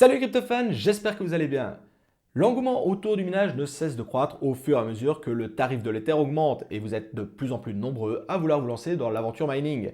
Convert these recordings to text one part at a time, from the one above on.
Salut crypto-fans, j'espère que vous allez bien. L'engouement autour du minage ne cesse de croître au fur et à mesure que le tarif de l'Ether augmente et vous êtes de plus en plus nombreux à vouloir vous lancer dans l'aventure mining.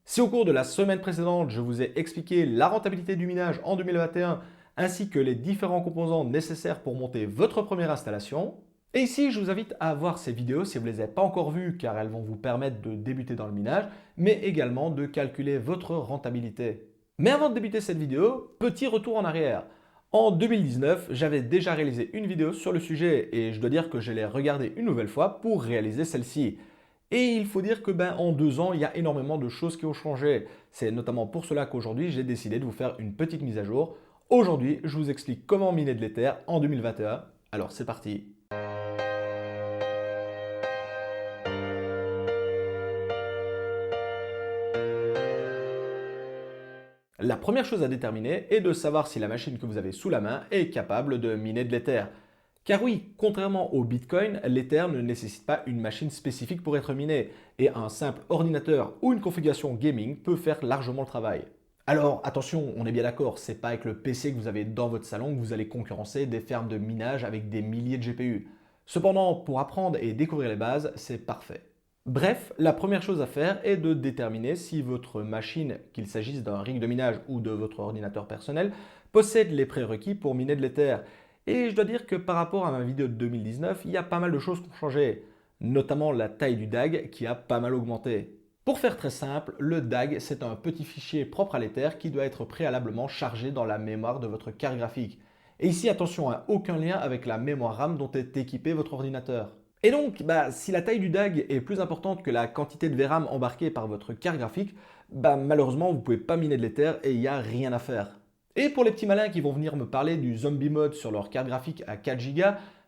Si au cours de la semaine précédente, je vous ai expliqué la rentabilité du minage en 2021 ainsi que les différents composants nécessaires pour monter votre première installation, et ici je vous invite à voir ces vidéos si vous ne les avez pas encore vues car elles vont vous permettre de débuter dans le minage mais également de calculer votre rentabilité. Mais avant de débuter cette vidéo, petit retour en arrière. En 2019, j'avais déjà réalisé une vidéo sur le sujet et je dois dire que je l'ai regardée une nouvelle fois pour réaliser celle-ci. Et il faut dire que en 2 ans, il y a énormément de choses qui ont changé. C'est notamment pour cela qu'aujourd'hui, j'ai décidé de vous faire une petite mise à jour. Aujourd'hui, je vous explique comment miner de l'Ether en 2021. Alors c'est parti. La première chose à déterminer est de savoir si la machine que vous avez sous la main est capable de miner de l'Ether. Car oui, contrairement au Bitcoin, l'Ether ne nécessite pas une machine spécifique pour être miné, et un simple ordinateur ou une configuration gaming peut faire largement le travail. Alors attention, on est bien d'accord, c'est pas avec le PC que vous avez dans votre salon que vous allez concurrencer des fermes de minage avec des milliers de GPU. Cependant, pour apprendre et découvrir les bases, c'est parfait. Bref, la première chose à faire est de déterminer si votre machine, qu'il s'agisse d'un rig de minage ou de votre ordinateur personnel, possède les prérequis pour miner de l'Ether. Et je dois dire que par rapport à ma vidéo de 2019, il y a pas mal de choses qui ont changé, notamment la taille du DAG qui a pas mal augmenté. Pour faire très simple, le DAG c'est un petit fichier propre à l'Ether qui doit être préalablement chargé dans la mémoire de votre carte graphique. Et ici attention, aucun lien avec la mémoire RAM dont est équipé votre ordinateur. Et donc, si la taille du DAG est plus importante que la quantité de VRAM embarquée par votre carte graphique, malheureusement, vous ne pouvez pas miner de l'Ether et il n'y a rien à faire. Et pour les petits malins qui vont venir me parler du zombie mode sur leur carte graphique à 4 Go,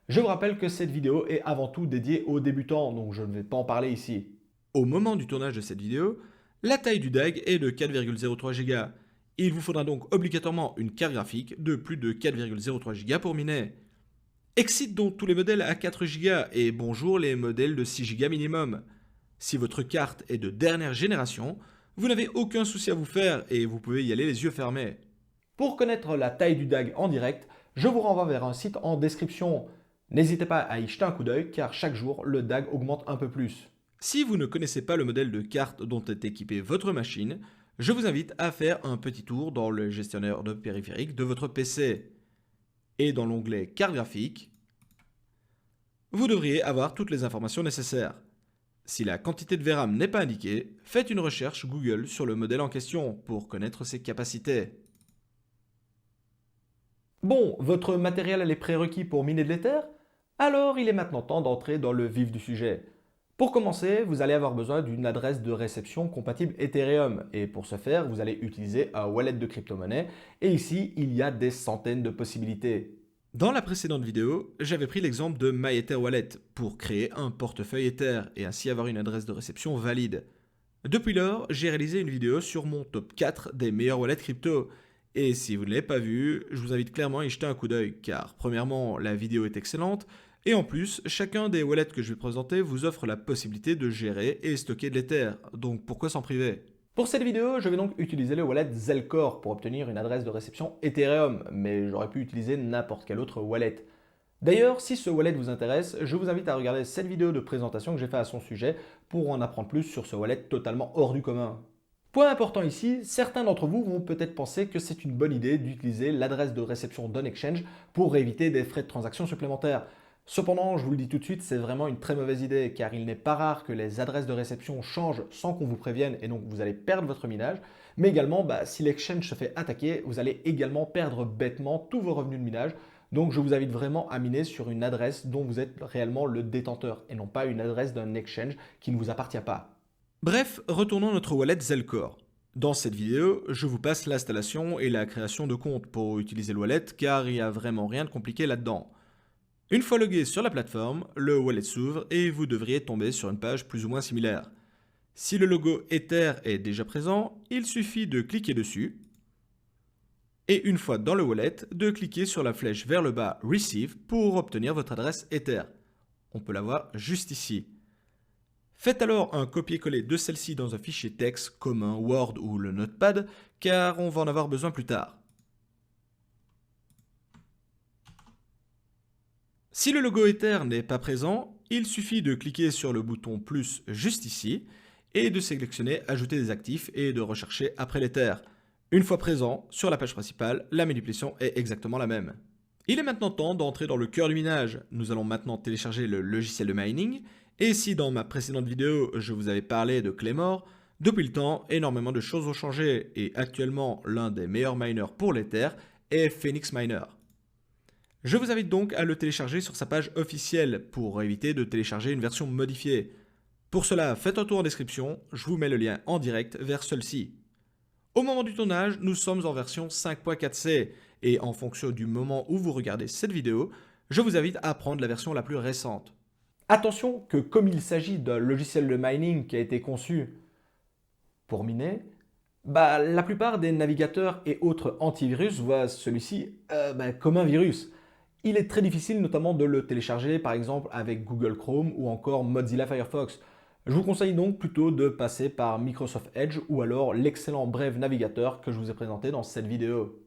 je vous rappelle que cette vidéo est avant tout dédiée aux débutants, donc je ne vais pas en parler ici. Au moment du tournage de cette vidéo, la taille du DAG est de 4,03 Go. Il vous faudra donc obligatoirement une carte graphique de plus de 4,03 Go pour miner. Excite donc tous les modèles à 4 Go et bonjour les modèles de 6 Go minimum. Si votre carte est de dernière génération, vous n'avez aucun souci à vous faire et vous pouvez y aller les yeux fermés. Pour connaître la taille du DAG en direct, je vous renvoie vers un site en description. N'hésitez pas à y jeter un coup d'œil car chaque jour le DAG augmente un peu plus. Si vous ne connaissez pas le modèle de carte dont est équipée votre machine, je vous invite à faire un petit tour dans le gestionnaire de périphériques de votre PC. Et dans l'onglet carte graphique, vous devriez avoir toutes les informations nécessaires. Si la quantité de VRAM n'est pas indiquée, faites une recherche Google sur le modèle en question pour connaître ses capacités. Bon, votre matériel a les prérequis pour miner de l'Ether? Alors il est maintenant temps d'entrer dans le vif du sujet. Pour commencer, vous allez avoir besoin d'une adresse de réception compatible Ethereum et pour ce faire, vous allez utiliser un wallet de crypto-monnaie et ici, il y a des centaines de possibilités. Dans la précédente vidéo, j'avais pris l'exemple de MyEtherWallet pour créer un portefeuille Ether et ainsi avoir une adresse de réception valide. Depuis lors, j'ai réalisé une vidéo sur mon top 4 des meilleurs wallets crypto. Et si vous ne l'avez pas vu, je vous invite clairement à y jeter un coup d'œil car premièrement, la vidéo est excellente et en plus, chacun des wallets que je vais présenter vous offre la possibilité de gérer et stocker de l'Ether. Donc pourquoi s'en priver? Pour cette vidéo, je vais donc utiliser le wallet Zelcore pour obtenir une adresse de réception Ethereum, mais j'aurais pu utiliser n'importe quel autre wallet. D'ailleurs, si ce wallet vous intéresse, je vous invite à regarder cette vidéo de présentation que j'ai fait à son sujet pour en apprendre plus sur ce wallet totalement hors du commun. Point important ici, certains d'entre vous vont peut-être penser que c'est une bonne idée d'utiliser l'adresse de réception d'un exchange pour éviter des frais de transaction supplémentaires. Cependant, je vous le dis tout de suite, c'est vraiment une très mauvaise idée car il n'est pas rare que les adresses de réception changent sans qu'on vous prévienne et donc vous allez perdre votre minage. Mais également, si l'exchange se fait attaquer, vous allez également perdre bêtement tous vos revenus de minage. Donc je vous invite vraiment à miner sur une adresse dont vous êtes réellement le détenteur et non pas une adresse d'un exchange qui ne vous appartient pas. Bref, retournons à notre wallet Zelcore. Dans cette vidéo, je vous passe l'installation et la création de compte pour utiliser le wallet car il n'y a vraiment rien de compliqué là-dedans. Une fois logué sur la plateforme, le wallet s'ouvre et vous devriez tomber sur une page plus ou moins similaire. Si le logo Ether est déjà présent, il suffit de cliquer dessus et une fois dans le wallet, de cliquer sur la flèche vers le bas Receive pour obtenir votre adresse Ether. On peut la voir juste ici. Faites alors un copier-coller de celle-ci dans un fichier texte comme un Word ou le Notepad car on va en avoir besoin plus tard. Si le logo Ether n'est pas présent, il suffit de cliquer sur le bouton plus juste ici et de sélectionner Ajouter des actifs et de rechercher après l'Ether. Une fois présent, sur la page principale, la manipulation est exactement la même. Il est maintenant temps d'entrer dans le cœur du minage. Nous allons maintenant télécharger le logiciel de mining. Et si dans ma précédente vidéo, je vous avais parlé de Claymore, depuis le temps, énormément de choses ont changé et actuellement, l'un des meilleurs miners pour l'Ether est Phoenix Miner. Je vous invite donc à le télécharger sur sa page officielle pour éviter de télécharger une version modifiée. Pour cela, faites un tour en description, je vous mets le lien en direct vers celle-ci. Au moment du tournage, nous sommes en version 5.4c et en fonction du moment où vous regardez cette vidéo, je vous invite à prendre la version la plus récente. Attention que comme il s'agit d'un logiciel de mining qui a été conçu pour miner, la plupart des navigateurs et autres antivirus voient celui-ci comme un virus. Il est très difficile notamment de le télécharger par exemple avec Google Chrome ou encore Mozilla Firefox. Je vous conseille donc plutôt de passer par Microsoft Edge ou alors l'excellent Brave navigateur que je vous ai présenté dans cette vidéo.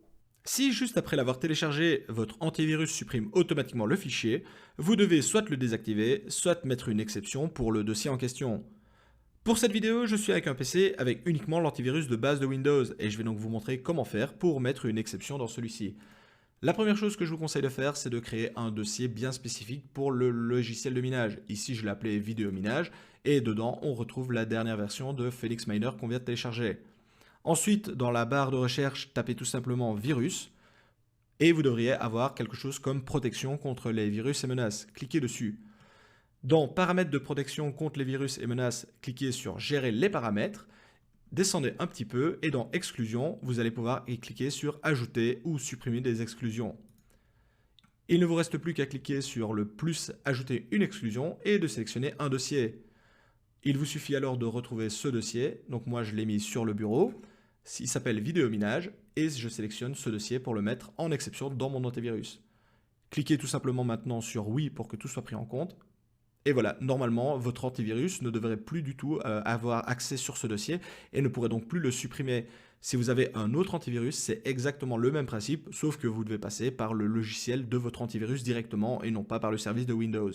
Si juste après l'avoir téléchargé, votre antivirus supprime automatiquement le fichier, vous devez soit le désactiver, soit mettre une exception pour le dossier en question. Pour cette vidéo, je suis avec un PC avec uniquement l'antivirus de base de Windows et je vais donc vous montrer comment faire pour mettre une exception dans celui-ci. La première chose que je vous conseille de faire, c'est de créer un dossier bien spécifique pour le logiciel de minage. Ici, je l'ai appelé vidéo minage et dedans, on retrouve la dernière version de Phoenix Miner qu'on vient de télécharger. Ensuite, dans la barre de recherche, tapez tout simplement virus et vous devriez avoir quelque chose comme protection contre les virus et menaces. Cliquez dessus. Dans paramètres de protection contre les virus et menaces, cliquez sur gérer les paramètres. Descendez un petit peu et dans exclusion, vous allez pouvoir y cliquer sur ajouter ou supprimer des exclusions. Il ne vous reste plus qu'à cliquer sur le plus ajouter une exclusion et de sélectionner un dossier. Il vous suffit alors de retrouver ce dossier. Donc moi je l'ai mis sur le bureau. Il s'appelle vidéo minage et je sélectionne ce dossier pour le mettre en exception dans mon antivirus. Cliquez tout simplement maintenant sur oui pour que tout soit pris en compte. Et voilà, normalement, votre antivirus ne devrait plus du tout avoir accès sur ce dossier et ne pourrait donc plus le supprimer. Si vous avez un autre antivirus, c'est exactement le même principe, sauf que vous devez passer par le logiciel de votre antivirus directement et non pas par le service de Windows.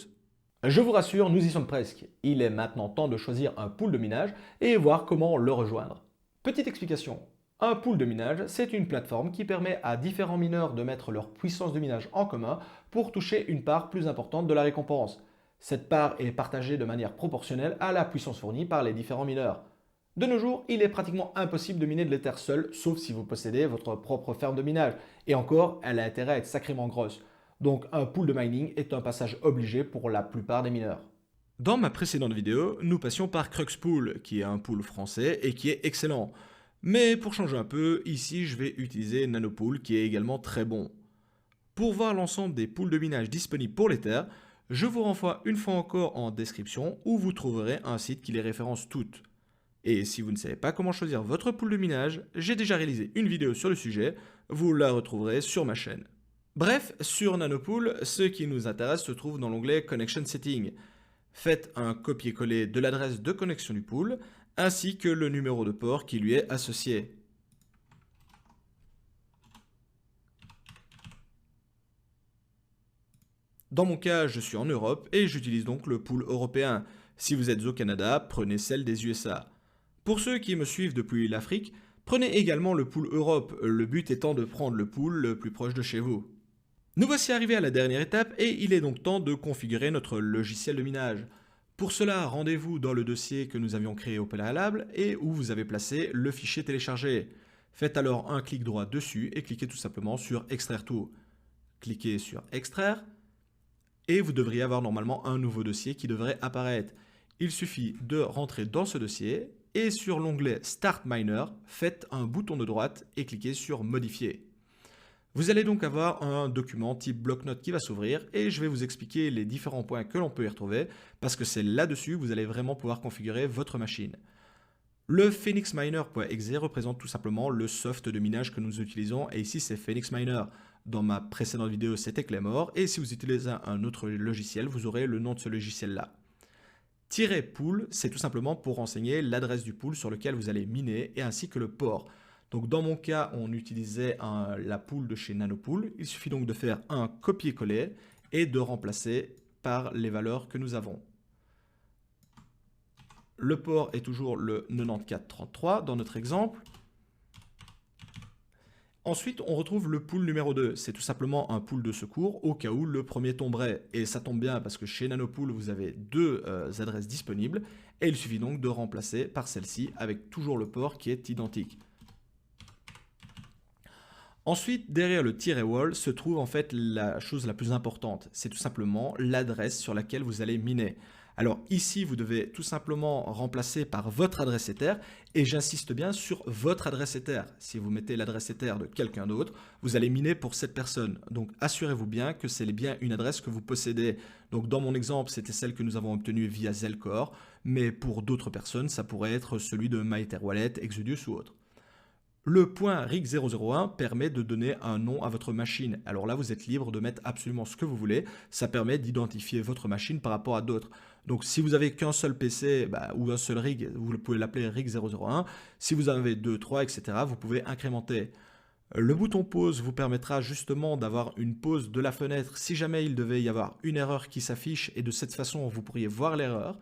Je vous rassure, nous y sommes presque. Il est maintenant temps de choisir un pool de minage et voir comment le rejoindre. Petite explication. Un pool de minage, c'est une plateforme qui permet à différents mineurs de mettre leur puissance de minage en commun pour toucher une part plus importante de la récompense. Cette part est partagée de manière proportionnelle à la puissance fournie par les différents mineurs. De nos jours, il est pratiquement impossible de miner de l'Ether seul, sauf si vous possédez votre propre ferme de minage. Et encore, elle a intérêt à être sacrément grosse. Donc un pool de mining est un passage obligé pour la plupart des mineurs. Dans ma précédente vidéo, nous passions par Cruxpool, qui est un pool français et qui est excellent. Mais pour changer un peu, ici je vais utiliser Nanopool, qui est également très bon. Pour voir l'ensemble des pools de minage disponibles pour l'Ether, je vous renvoie une fois encore en description où vous trouverez un site qui les référence toutes. Et si vous ne savez pas comment choisir votre pool de minage, j'ai déjà réalisé une vidéo sur le sujet, vous la retrouverez sur ma chaîne. Bref, sur Nanopool, ce qui nous intéresse se trouve dans l'onglet Connection Setting. Faites un copier-coller de l'adresse de connexion du pool, ainsi que le numéro de port qui lui est associé. Dans mon cas, je suis en Europe et j'utilise donc le pool européen. Si vous êtes au Canada, prenez celle des USA. Pour ceux qui me suivent depuis l'Afrique, prenez également le pool Europe, le but étant de prendre le pool le plus proche de chez vous. Nous voici arrivés à la dernière étape et il est donc temps de configurer notre logiciel de minage. Pour cela, rendez-vous dans le dossier que nous avions créé au préalable et où vous avez placé le fichier téléchargé. Faites alors un clic droit dessus et cliquez tout simplement sur Extraire tout. Cliquez sur Extraire. Et vous devriez avoir normalement un nouveau dossier qui devrait apparaître. Il suffit de rentrer dans ce dossier et sur l'onglet Start Miner, faites un bouton de droite et cliquez sur Modifier. Vous allez donc avoir un document type bloc-notes qui va s'ouvrir et je vais vous expliquer les différents points que l'on peut y retrouver parce que c'est là-dessus que vous allez vraiment pouvoir configurer votre machine. Le phoenixminer.exe représente tout simplement le soft de minage que nous utilisons et ici c'est Phoenix Miner. Dans ma précédente vidéo, c'était Claymore et si vous utilisez un autre logiciel, vous aurez le nom de ce logiciel-là. -pool, c'est tout simplement pour renseigner l'adresse du pool sur lequel vous allez miner et ainsi que le port. Donc dans mon cas, on utilisait la pool de chez Nanopool. Il suffit donc de faire un copier-coller et de remplacer par les valeurs que nous avons. Le port est toujours le 9433 dans notre exemple. Ensuite, on retrouve le pool numéro 2. C'est tout simplement un pool de secours au cas où le premier tomberait. Et ça tombe bien parce que chez Nanopool, vous avez deux adresses disponibles. Et il suffit donc de remplacer par celle-ci avec toujours le port qui est identique. Ensuite, derrière le -wall se trouve en fait la chose la plus importante. C'est tout simplement l'adresse sur laquelle vous allez miner. Alors ici, vous devez tout simplement remplacer par votre adresse Ether, et j'insiste bien sur votre adresse Ether. Si vous mettez l'adresse Ether de quelqu'un d'autre, vous allez miner pour cette personne. Donc assurez-vous bien que c'est bien une adresse que vous possédez. Donc dans mon exemple, c'était celle que nous avons obtenue via Zelcore, mais pour d'autres personnes, ça pourrait être celui de MyEtherWallet, Exodus ou autre. Le point rig001 permet de donner un nom à votre machine. Alors là, vous êtes libre de mettre absolument ce que vous voulez. Ça permet d'identifier votre machine par rapport à d'autres. Donc si vous n'avez qu'un seul PC ou un seul rig, vous pouvez l'appeler rig001. Si vous en avez 2, 3, etc., vous pouvez incrémenter. Le bouton pause vous permettra justement d'avoir une pause de la fenêtre si jamais il devait y avoir une erreur qui s'affiche, et de cette façon, vous pourriez voir l'erreur.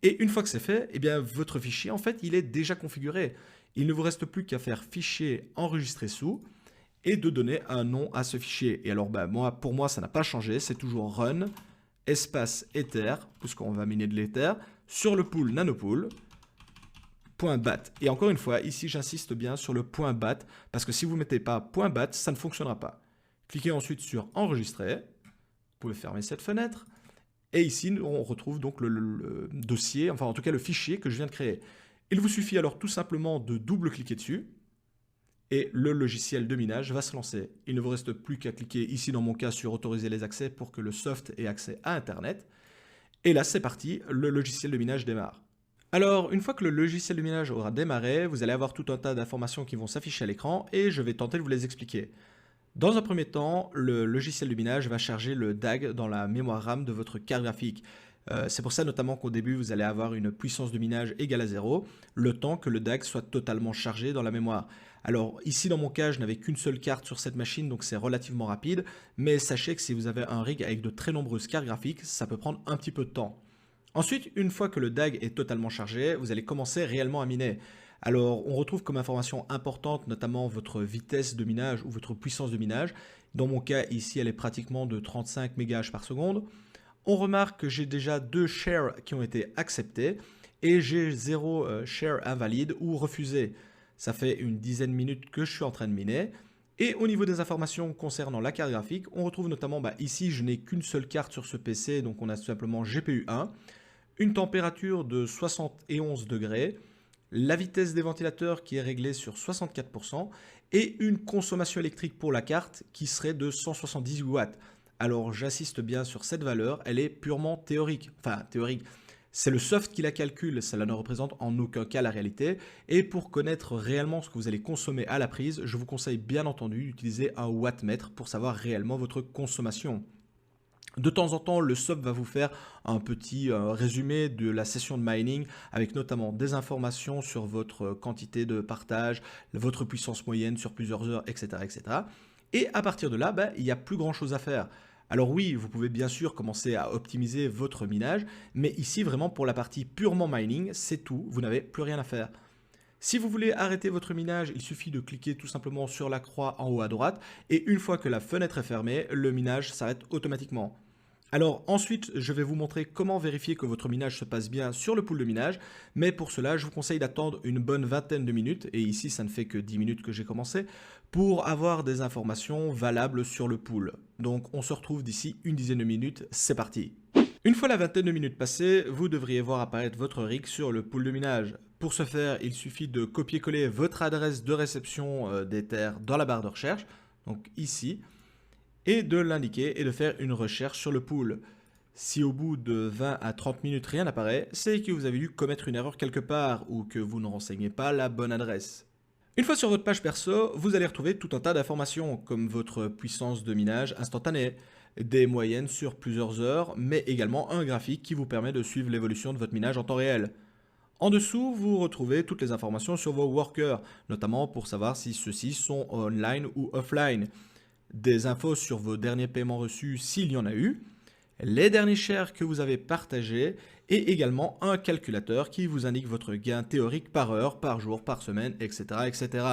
Et une fois que c'est fait, eh bien, votre fichier, en fait, il est déjà configuré. Il ne vous reste plus qu'à faire fichier enregistrer sous et de donner un nom à ce fichier. Et alors, pour moi, ça n'a pas changé. C'est toujours run, espace ether, puisqu'on va miner de l'ether, sur le pool nanopool, .bat. Et encore une fois, ici, j'insiste bien sur le .bat, parce que si vous ne mettez pas .bat, ça ne fonctionnera pas. Cliquez ensuite sur enregistrer. Vous pouvez fermer cette fenêtre. Et ici, on retrouve donc le dossier, enfin en tout cas le fichier que je viens de créer. Il vous suffit alors tout simplement de double-cliquer dessus et le logiciel de minage va se lancer. Il ne vous reste plus qu'à cliquer ici dans mon cas sur autoriser les accès pour que le soft ait accès à Internet. Et là, c'est parti, le logiciel de minage démarre. Alors, une fois que le logiciel de minage aura démarré, vous allez avoir tout un tas d'informations qui vont s'afficher à l'écran et je vais tenter de vous les expliquer. Dans un premier temps, le logiciel de minage va charger le DAG dans la mémoire RAM de votre carte graphique. C'est pour ça notamment qu'au début, vous allez avoir une puissance de minage égale à 0, le temps que le DAG soit totalement chargé dans la mémoire. Alors ici, dans mon cas, je n'avais qu'une seule carte sur cette machine, donc c'est relativement rapide, mais sachez que si vous avez un rig avec de très nombreuses cartes graphiques, ça peut prendre un petit peu de temps. Ensuite, une fois que le DAG est totalement chargé, vous allez commencer réellement à miner. Alors, on retrouve comme information importante notamment votre vitesse de minage ou votre puissance de minage. Dans mon cas, ici, elle est pratiquement de 35 MHz par seconde. On remarque que j'ai déjà 2 shares qui ont été acceptés et j'ai 0 share invalide ou refusé. Ça fait une dizaine de minutes que je suis en train de miner. Et au niveau des informations concernant la carte graphique, on retrouve notamment, ici, je n'ai qu'une seule carte sur ce PC, donc on a tout simplement GPU 1, une température de 71 degrés, la vitesse des ventilateurs qui est réglée sur 64% et une consommation électrique pour la carte qui serait de 170 watts. Alors j'insiste bien sur cette valeur, elle est purement théorique. Enfin théorique, c'est le soft qui la calcule, cela ne représente en aucun cas la réalité. Et pour connaître réellement ce que vous allez consommer à la prise, je vous conseille bien entendu d'utiliser un wattmètre pour savoir réellement votre consommation. De temps en temps, le soft va vous faire un petit résumé de la session de mining avec notamment des informations sur votre quantité de partage, votre puissance moyenne sur plusieurs heures, etc. etc. Et à partir de là, il n'y a plus grand chose à faire. Alors oui, vous pouvez bien sûr commencer à optimiser votre minage, mais ici vraiment pour la partie purement mining, c'est tout, vous n'avez plus rien à faire. Si vous voulez arrêter votre minage, il suffit de cliquer tout simplement sur la croix en haut à droite et une fois que la fenêtre est fermée, le minage s'arrête automatiquement. Alors ensuite, je vais vous montrer comment vérifier que votre minage se passe bien sur le pool de minage, mais pour cela, je vous conseille d'attendre une bonne vingtaine de minutes, et ici ça ne fait que 10 minutes que j'ai commencé, pour avoir des informations valables sur le pool. Donc on se retrouve d'ici une dizaine de minutes, c'est parti. Une fois la vingtaine de minutes passées, vous devriez voir apparaître votre rig sur le pool de minage. Pour ce faire, il suffit de copier-coller votre adresse de réception d'Ether dans la barre de recherche, donc ici, et de l'indiquer et de faire une recherche sur le pool. Si au bout de 20 à 30 minutes rien n'apparaît, c'est que vous avez dû commettre une erreur quelque part ou que vous ne renseignez pas la bonne adresse. Une fois sur votre page perso, vous allez retrouver tout un tas d'informations comme votre puissance de minage instantanée, des moyennes sur plusieurs heures, mais également un graphique qui vous permet de suivre l'évolution de votre minage en temps réel. En dessous, vous retrouvez toutes les informations sur vos workers, notamment pour savoir si ceux-ci sont online ou offline. Des infos sur vos derniers paiements reçus s'il y en a eu, les derniers shares que vous avez partagés et également un calculateur qui vous indique votre gain théorique par heure, par jour, par semaine, etc. etc.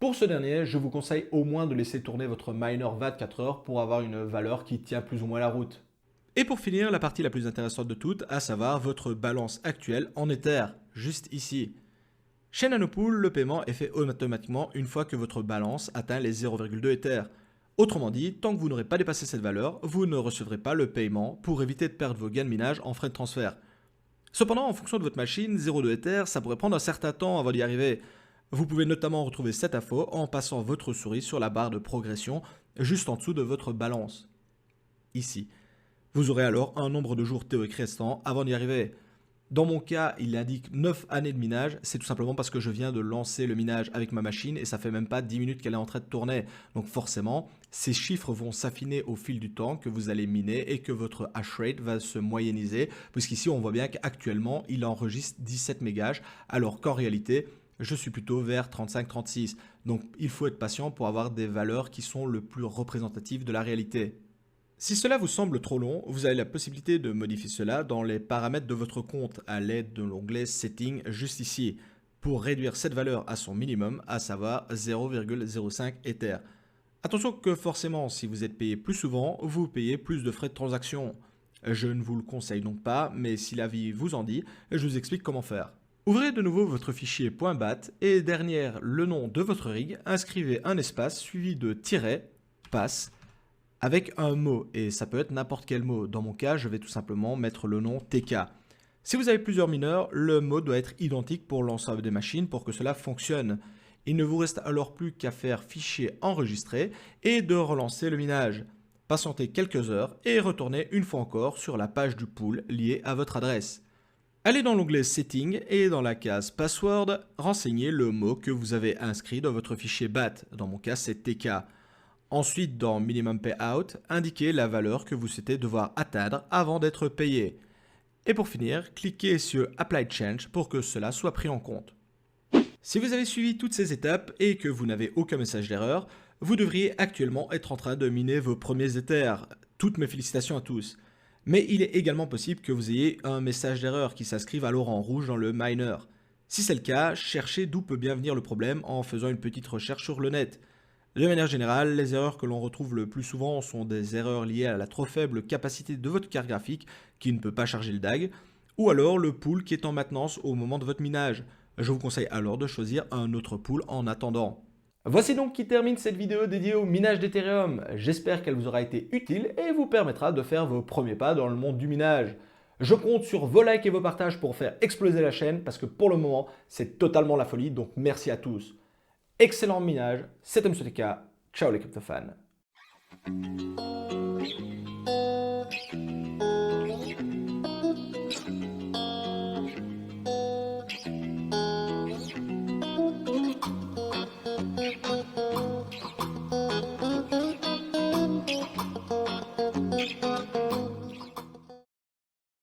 Pour ce dernier, je vous conseille au moins de laisser tourner votre miner 24 heures pour avoir une valeur qui tient plus ou moins la route. Et pour finir, la partie la plus intéressante de toutes, à savoir votre balance actuelle en Ether, juste ici. Chez Nanopool, le paiement est fait automatiquement une fois que votre balance atteint les 0,2 Ether. Autrement dit, tant que vous n'aurez pas dépassé cette valeur, vous ne recevrez pas le paiement pour éviter de perdre vos gains de minage en frais de transfert. Cependant, en fonction de votre machine, 0,2 Ether, ça pourrait prendre un certain temps avant d'y arriver. Vous pouvez notamment retrouver cette info en passant votre souris sur la barre de progression juste en dessous de votre balance. Ici. Vous aurez alors un nombre de jours théoriques restants avant d'y arriver. Dans mon cas, il indique 9 années de minage, c'est tout simplement parce que je viens de lancer le minage avec ma machine et ça fait même pas 10 minutes qu'elle est en train de tourner. Donc forcément, ces chiffres vont s'affiner au fil du temps que vous allez miner et que votre hash rate va se moyenniser, puisqu'ici on voit bien qu'actuellement il enregistre 17 mégahash, alors qu'en réalité, je suis plutôt vers 35-36. Donc il faut être patient pour avoir des valeurs qui sont le plus représentatives de la réalité. Si cela vous semble trop long, vous avez la possibilité de modifier cela dans les paramètres de votre compte à l'aide de l'onglet Settings juste ici pour réduire cette valeur à son minimum, à savoir 0,05 Ether. Attention que forcément, si vous êtes payé plus souvent, vous payez plus de frais de transaction. Je ne vous le conseille donc pas, mais si l'avis vous en dit, je vous explique comment faire. Ouvrez de nouveau votre fichier .bat et derrière le nom de votre rig, inscrivez un espace suivi de tiret, passe, avec un mot, et ça peut être n'importe quel mot. Dans mon cas, je vais tout simplement mettre le nom TK. Si vous avez plusieurs mineurs, le mot doit être identique pour l'ensemble des machines pour que cela fonctionne. Il ne vous reste alors plus qu'à faire fichier enregistré et de relancer le minage. Patientez quelques heures et retournez une fois encore sur la page du pool liée à votre adresse. Allez dans l'onglet Settings et dans la case Password, renseignez le mot que vous avez inscrit dans votre fichier BAT. Dans mon cas, c'est TK. Ensuite, dans Minimum Payout, indiquez la valeur que vous souhaitez devoir atteindre avant d'être payé. Et pour finir, cliquez sur Apply Change pour que cela soit pris en compte. Si vous avez suivi toutes ces étapes et que vous n'avez aucun message d'erreur, vous devriez actuellement être en train de miner vos premiers Ethers. Toutes mes félicitations à tous. Mais il est également possible que vous ayez un message d'erreur qui s'inscrive alors en rouge dans le miner. Si c'est le cas, cherchez d'où peut bien venir le problème en faisant une petite recherche sur le net. De manière générale, les erreurs que l'on retrouve le plus souvent sont des erreurs liées à la trop faible capacité de votre carte graphique qui ne peut pas charger le DAG, ou alors le pool qui est en maintenance au moment de votre minage. Je vous conseille alors de choisir un autre pool en attendant. Voici donc qui termine cette vidéo dédiée au minage d'Ethereum. J'espère qu'elle vous aura été utile et vous permettra de faire vos premiers pas dans le monde du minage. Je compte sur vos likes et vos partages pour faire exploser la chaîne parce que pour le moment, c'est totalement la folie, donc merci à tous. Excellent minage, c'était MrTK. Ciao les crypto-fans.